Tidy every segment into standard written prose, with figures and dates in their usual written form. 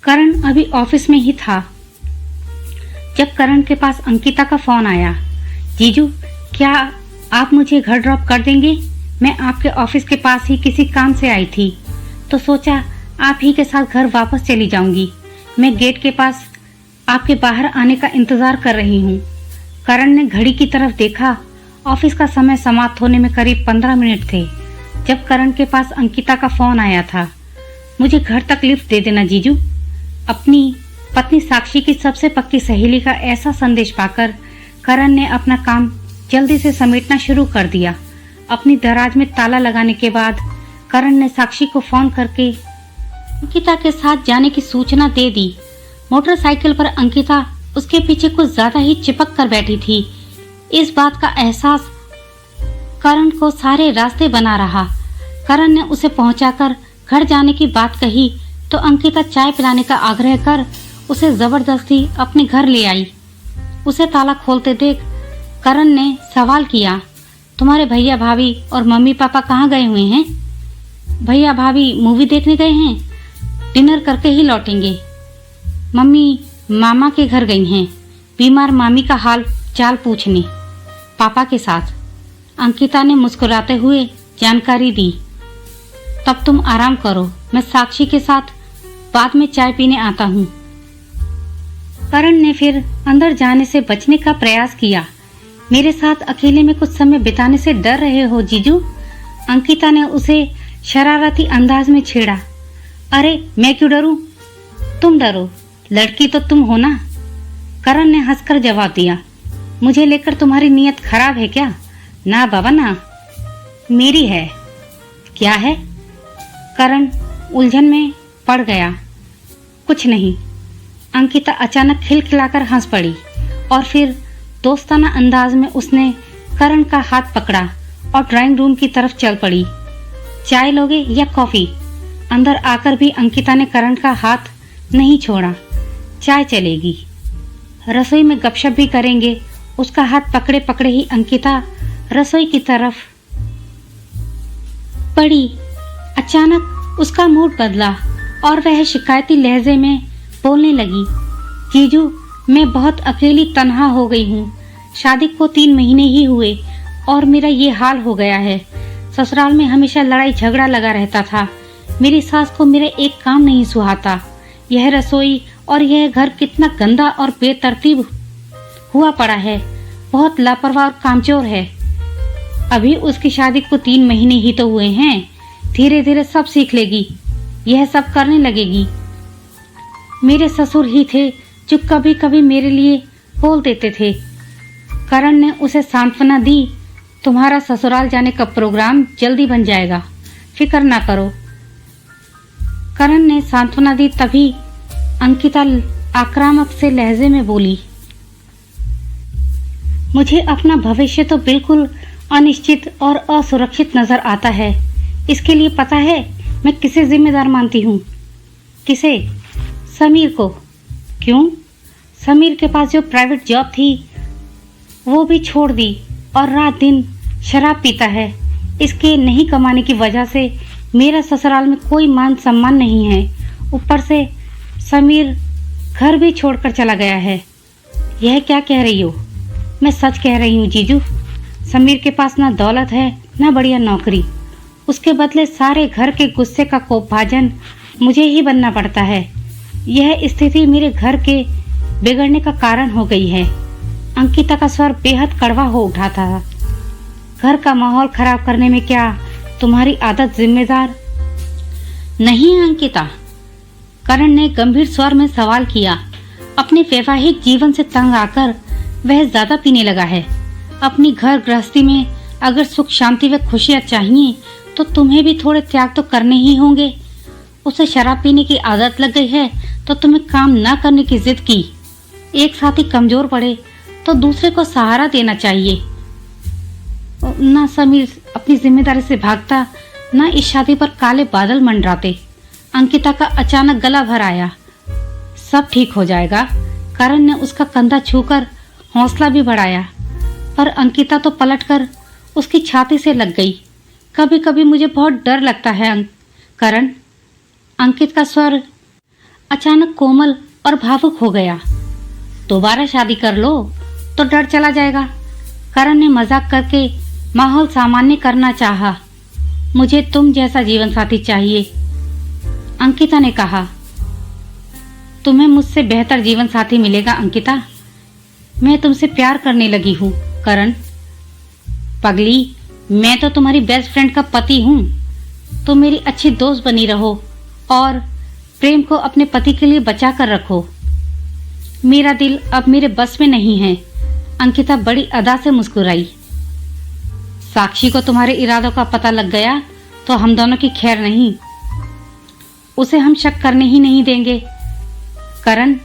करण अभी ऑफिस में ही था जब करण के पास अंकिता का फोन आया। जीजू, क्या आप मुझे घर ड्रॉप कर देंगे? मैं आपके ऑफिस के पास ही किसी काम से आई थी, तो सोचा आप ही के साथ घर वापस चली जाऊंगी। मैं गेट के पास आपके बाहर आने का इंतजार कर रही हूँ। करण ने घड़ी की तरफ देखा। ऑफिस का समय समाप्त होने में करीब 15 मिनट थे जब करण के पास अंकिता का फोन आया था। मुझे घर तक लिफ्ट दे देना जीजू। अपनी पत्नी साक्षी की सबसे पक्की सहेली का ऐसा संदेश पाकर करण ने अपना काम जल्दी से समेटना शुरू कर दिया। अपनी दराज में ताला लगाने के बाद करण ने साक्षी को फोन करके अंकिता के साथ जाने की सूचना दे दी। मोटरसाइकिल पर अंकिता उसके पीछे कुछ ज्यादा ही चिपक कर बैठी थी। इस बात का एहसास करण को सारे रास्ते बना रहा। करण ने उसे पहुंचाकर घर जाने की बात कही तो अंकिता चाय पिलाने का आग्रह कर उसे जबरदस्ती अपने घर ले आई। उसे ताला खोलते देख करण ने सवाल किया, तुम्हारे भैया भाभी और मम्मी पापा कहाँ गए हुए हैं? भैया भाभी मूवी देखने गए हैं, डिनर करके ही लौटेंगे। मम्मी मामा के घर गई हैं, बीमार मामी का हाल चाल पूछने पापा के साथ। अंकिता ने मुस्कुराते हुए जानकारी दी। तब तुम आराम करो, मैं साक्षी के साथ बाद में चाय पीने आता हूँ। करण ने फिर अंदर जाने से बचने का प्रयास किया। मेरे साथ अकेले में कुछ समय बिताने से डर रहे हो जीजू? अंकिता ने उसे शरारती अंदाज में छेड़ा। अरे मैं क्यों डरूं? तुम डरो, लड़की तो तुम हो ना। करण ने हंसकर जवाब दिया। मुझे लेकर तुम्हारी नीयत खराब है क्या? ना बाबा ना, मेरी है। क्या है? करण उलझन में पड़ गया। कुछ नहीं। अंकिता अचानक खिलखिलाकर हंस पड़ी और फिर दोस्ताना अंदाज में उसने करण का हाथ पकड़ा और ड्राइंग रूम की तरफ चल पड़ी। चाय लोगे या कॉफी? अंदर आकर भी अंकिता ने करण का हाथ नहीं छोड़ा। चाय चलेगी, रसोई में गपशप भी करेंगे। उसका हाथ पकड़े पकड़े ही अंकिता रसोई की तरफ बढ़ी। अचानक उसका मूड बदला और वह शिकायती लहजे में बोलने लगी। जीजू, मैं बहुत अकेली तन्हा हो गई हूँ। शादी को 3 महीने ही हुए और मेरा ये हाल हो गया है। ससुराल में हमेशा लड़ाई झगड़ा लगा रहता था। मेरी सास को मेरा एक काम नहीं सुहाता। यह रसोई और यह घर कितना गंदा और बेतरतीब हुआ पड़ा है। बहुत लापरवाह और कामचोर है। अभी उसकी शादी को 3 महीने ही तो हुए हैं। धीरे धीरे सब सीख लेगी, यह सब करने लगेगी। मेरे ससुर ही थे जो कभी कभी मेरे लिए बोल देते थे। करण ने उसे सांत्वना दी। तुम्हारा ससुराल जाने का प्रोग्राम जल्दी बन जाएगा, फिक्र ना करो। करण ने सांत्वना दी। तभी अंकिता आक्रामक से लहजे में बोली, मुझे अपना भविष्य तो बिल्कुल अनिश्चित और असुरक्षित नजर आता है। इसके लिए पता है मैं किसे जिम्मेदार मानती हूँ? किसे? समीर को। क्यों? समीर के पास जो प्राइवेट जॉब थी वो भी छोड़ दी और रात दिन शराब पीता है। इसके नहीं कमाने की वजह से मेरा ससुराल में कोई मान सम्मान नहीं है। ऊपर से समीर घर भी छोड़कर चला गया है। यह क्या कह रही हो? मैं सच कह रही हूँ जीजू। समीर के पास ना दौलत है ना बढ़िया नौकरी। उसके बदले सारे घर के गुस्से का कोपभाजन मुझे ही बनना पड़ता है। यह स्थिति मेरे घर के बिगड़ने का कारण हो गई है। अंकिता का स्वर बेहद कड़वा हो उठा था। घर का माहौल खराब करने में क्या तुम्हारी आदत जिम्मेदार नहीं है अंकिता? करण ने गंभीर स्वर में सवाल किया। अपने वैवाहिक जीवन से तंग आकर वह ज्यादा पीने लगा है। अपनी घर गृहस्थी में अगर सुख शांति व खुशियां चाहिए तो तुम्हें भी थोड़े त्याग तो करने ही होंगे। उसे शराब पीने की आदत लग गई है तो तुम्हें काम न करने की जिद की। एक साथी कमजोर पड़े तो दूसरे को सहारा देना चाहिए। ना समीर अपनी जिम्मेदारी से भागता, ना इस शादी पर काले बादल मंडराते। अंकिता का अचानक गला भर आया। सब ठीक हो जाएगा। करण ने उसका कंधा छूकर हौसला भी बढ़ाया, पर अंकिता तो पलटकर उसकी छाती से लग गई। कभी कभी मुझे बहुत डर लगता है करण। अंकित का स्वर अचानक कोमल और भावुक हो गया। दोबारा शादी कर लो तो डर चला जाएगा। करण ने मजाक करके माहौल सामान्य करना चाहा। मुझे तुम जैसा जीवन साथी चाहिए, अंकिता ने कहा। तुम्हें मुझसे बेहतर जीवन साथी मिलेगा अंकिता। मैं तुमसे प्यार करने लगी हूँ करण। पगली, मैं तो तुम्हारी बेस्ट फ्रेंड का पति हूँ। तुम मेरी अच्छी दोस्त बनी रहो और प्रेम को अपने पति के लिए बचा कर रखो। मेरा दिल अब मेरे बस में नहीं है। अंकिता बड़ी अदा से मुस्कुराई। साक्षी को तुम्हारे इरादों का पता लग गया तो हम दोनों की खैर नहीं। उसे हम शक करने ही नहीं देंगे। करण,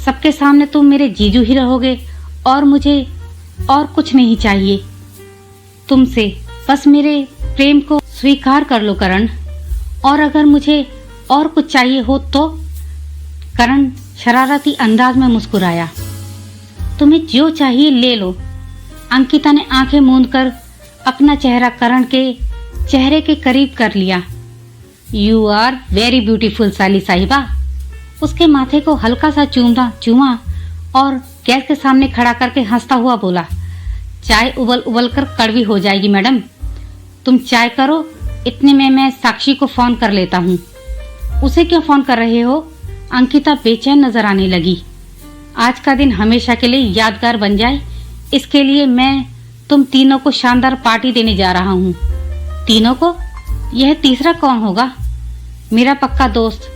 सबके सामने तुम मेरे जीजू ही रहोगे और मुझे और कुछ नहीं चाहिए तुमसे। बस मेरे प्रेम को स्वीकार कर लो करण। और अगर मुझे और कुछ चाहिए हो तो? करण शरारती अंदाज में मुस्कुराया। तुम्हें जो चाहिए ले लो। अंकिता ने आंखें मूंदकर अपना चेहरा करण के चेहरे के करीब कर लिया। यू आर वेरी ब्यूटीफुल साली साहिबा। उसके माथे को हल्का सा चूमा और गैस के सामने खड़ा करके हंसता हुआ बोला, चाय उबल उबल कर कड़वी हो जाएगी मैडम। तुम चाय करो, इतने में मैं साक्षी को फोन कर लेता हूँ। उसे क्यों फोन कर रहे हो? अंकिता बेचैन नजर आने लगी। आज का दिन हमेशा के लिए यादगार बन जाए, इसके लिए मैं तुम तीनों को शानदार पार्टी देने जा रहा हूँ। तीनों को? यह तीसरा कौन होगा? मेरा पक्का दोस्त।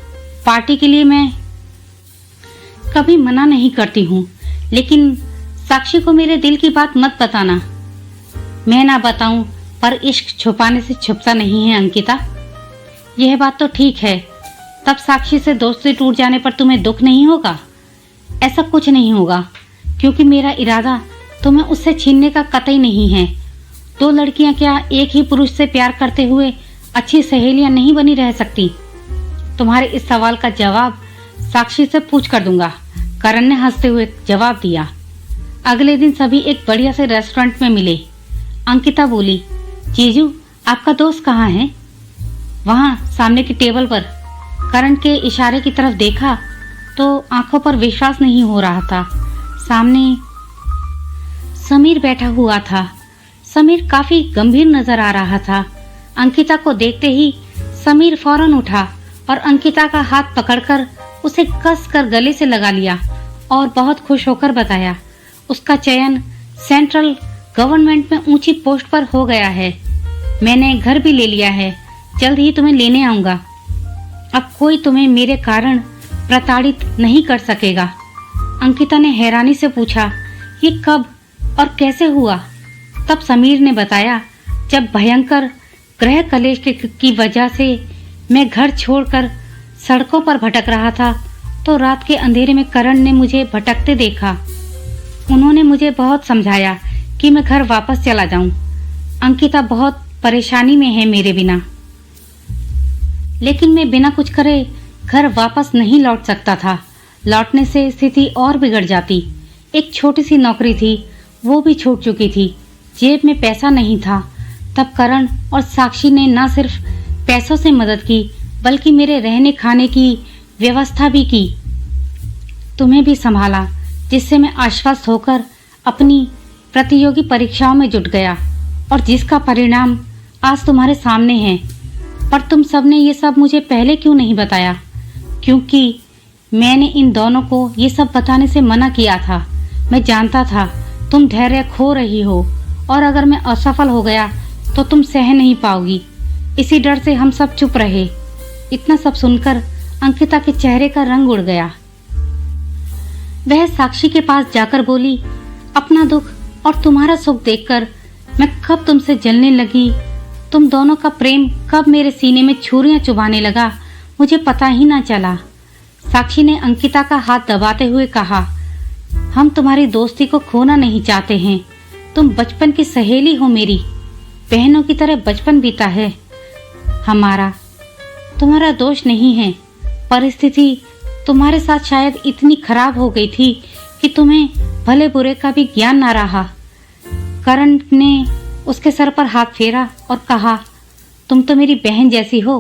पार्टी के लिए मैं कभी मना नहीं करती हूँ, लेकिन साक्षी को मेरे दिल की बात मत बताना। मैं ना बताऊं, पर इश्क छुपाने से छुपता नहीं है अंकिता। यह बात तो ठीक है। तब साक्षी से दोस्ती टूट जाने पर तुम्हें दुख नहीं होगा? ऐसा कुछ नहीं होगा, क्योंकि मेरा इरादा तुम्हें उससे छीनने का कतई नहीं है। दो लड़कियां क्या एक ही पुरुष से प्यार करते हुए अच्छी सहेलियां नहीं बनी रह सकती? तुम्हारे इस सवाल का जवाब साक्षी से पूछ कर दूंगा, करण ने हंसते हुए जवाब दिया। अगले दिन सभी एक बढ़िया से रेस्टोरेंट में मिले। अंकिता बोली, जीजू आपका दोस्त कहाँ है? वहाँ सामने की टेबल पर। करण के इशारे की तरफ देखा तो आंखों पर विश्वास नहीं हो रहा था। सामने समीर बैठा हुआ था। समीर काफी गंभीर नजर आ रहा था। अंकिता को देखते ही समीर फौरन उठा और अंकिता का हाथ पकड़कर उसे कस कर गले से लगा लिया और बहुत खुश होकर बताया, उसका चयन सेंट्रल गवर्नमेंट में ऊंची पोस्ट पर हो गया है। मैंने घर भी ले लिया है। जल्द ही तुम्हें लेने आऊंगा। अब कोई तुम्हें मेरे कारण प्रताड़ित नहीं कर सकेगा। अंकिता ने हैरानी से पूछा, ये कब और कैसे हुआ? तब समीर ने बताया, जब भयंकर गृह कलेश की वजह से मैं घर छोड़कर सड़कों पर भटक रहा था तो रात के अंधेरे में करण ने मुझे भटकते देखा। उन्होंने मुझे बहुत समझाया कि मैं घर वापस चला जाऊं। अंकिता बहुत परेशानी में है मेरे बिना, लेकिन मैं बिना कुछ करे घर वापस नहीं लौट सकता था। लौटने से स्थिति और बिगड़ जाती। एक छोटी सी नौकरी थी, वो भी छूट चुकी थी। जेब में पैसा नहीं था। तब करण और साक्षी ने न सिर्फ पैसों से मदद की, बल्कि मेरे रहने खाने की व्यवस्था भी की। तुम्हें भी संभाला, जिससे मैं आश्वस्त होकर अपनी प्रतियोगी परीक्षाओं में जुट गया और जिसका परिणाम आज तुम्हारे सामने है। पर तुम सबने ये सब मुझे पहले क्यों नहीं बताया? क्योंकि मैंने इन दोनों को ये सब बताने से मना किया था। मैं जानता था तुम धैर्य खो रही हो और अगर मैं असफल हो गया तो तुम सह नहीं पाओगी। इसी डर से हम सब चुप रहे। इतना सब सुनकर अंकिता के चेहरे का रंग उड़ गया। वह साक्षी के पास जाकर बोली, अपना दुख और तुम्हारा सुख देखकर मैं कब तुमसे जलने लगी। तुम दोनों का प्रेम कब मेरे सीने में छुरियां चुभाने लगा, मुझे पता ही ना चला। साक्षी ने अंकिता का हाथ दबाते हुए कहा, हम तुम्हारी दोस्ती को खोना नहीं चाहते हैं। तुम बचपन की सहेली हो, मेरी बहनों की तरह बचपन बीता है हमारा। तुम्हारा दोष नहीं है। परिस्थिति तुम्हारे साथ शायद इतनी खराब हो गई थी कि तुम्हें भले बुरे का भी ज्ञान ना रहा। करण ने उसके सर पर हाथ फेरा और कहा, तुम तो मेरी बहन जैसी हो।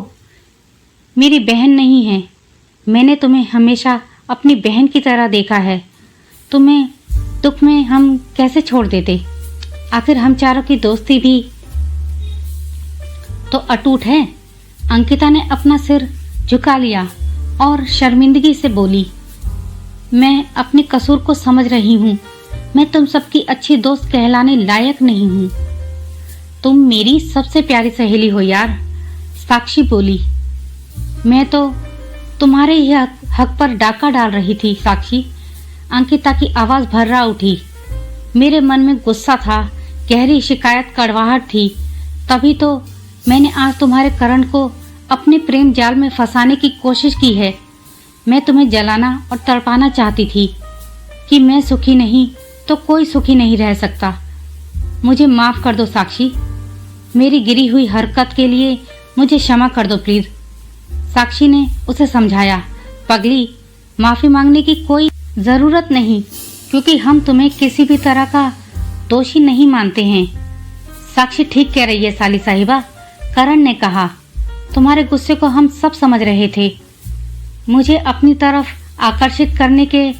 मेरी बहन नहीं है, मैंने तुम्हें हमेशा अपनी बहन की तरह देखा है। तुम्हें दुख में हम कैसे छोड़ देते? आखिर हम चारों की दोस्ती भी तो अटूट है। अंकिता ने अपना सिर झुका लिया और शर्मिंदगी से बोली, मैं अपने कसूर को समझ रही हूँ। मैं तुम सबकी अच्छी दोस्त कहलाने लायक नहीं हूँ। तुम मेरी सबसे प्यारी सहेली हो यार, साक्षी बोली। मैं तो तुम्हारे ही हक पर डाका डाल रही थी साक्षी। अंकिता की आवाज भर्रा उठी। मेरे मन में गुस्सा था, गहरी शिकायत, कड़वाहट थी। तभी तो मैंने आज तुम्हारे करण को अपने प्रेम जाल में फंसाने की कोशिश की है। मैं तुम्हें जलाना और तड़पाना चाहती थी कि मैं सुखी नहीं तो कोई सुखी नहीं रह सकता। मुझे माफ कर दो साक्षी। मेरी गिरी हुई हरकत के लिए मुझे क्षमा कर दो प्लीज। साक्षी ने उसे समझाया, पगली, माफी मांगने की कोई जरूरत नहीं, क्योंकि हम तुम्हें किसी भी तरह का दोषी नहीं मानते हैं। साक्षी ठीक कह रही है साली साहिबा, करण ने कहा। तुम्हारे गुस्से को हम सब समझ रहे थे। मुझे अपनी तरफ आकर्षित करने के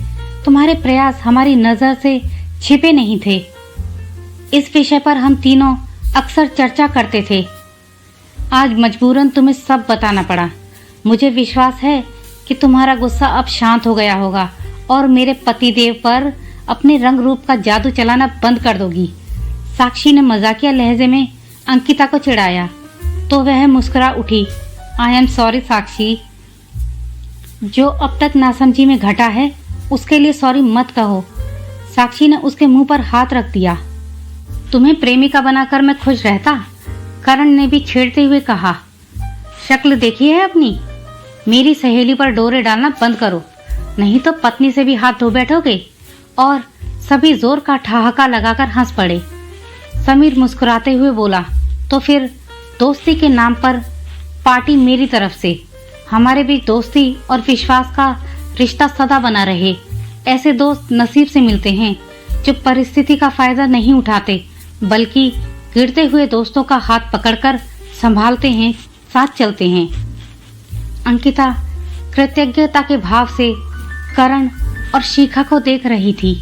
तुम्हारे प्रयास हमारी नजर से छिपे नहीं थे। इस विषय पर हम तीनों अक्सर चर्चा करते थे। आज मजबूरन तुम्हें सब बताना पड़ा। मुझे विश्वास है कि तुम्हारा गुस्सा अब शांत हो गया होगा और मेरे पतिदेव पर अपने रंग रूप का जादू चलाना बंद कर दोगी। साक्षी ने मजाकिया लहजे में अंकिता को चिढ़ाया तो वह मुस्कुरा उठी। आई एम सॉरी साक्षी, जो अब तक नासमझी में घटा है उसके लिए सॉरी मत कहो। साक्षी ने उसके मुंह पर हाथ रख दिया। तुम्हें प्रेमिका बनाकर मैं खुश रहता, करण ने भी छेड़ते हुए कहा। शक्ल देखी है अपनी। मेरी सहेली पर डोरे डालना बंद करो, नहीं तो पत्नी से भी हाथ धो बैठोगे। और सभी जोर का ठहाका लगाकर हंस पड़े। समीर मुस्कुराते हुए बोला, तो फिर दोस्ती के नाम पर पार्टी मेरी तरफ से। हमारे बीच दोस्ती और विश्वास का रिश्ता सदा बना रहे। ऐसे दोस्त नसीब से मिलते हैं जो परिस्थिति का फायदा नहीं उठाते, बल्कि गिरते हुए दोस्तों का हाथ पकड़कर संभालते हैं, साथ चलते हैं। अंकिता कृतज्ञता के भाव से करण और शिखा को देख रही थी।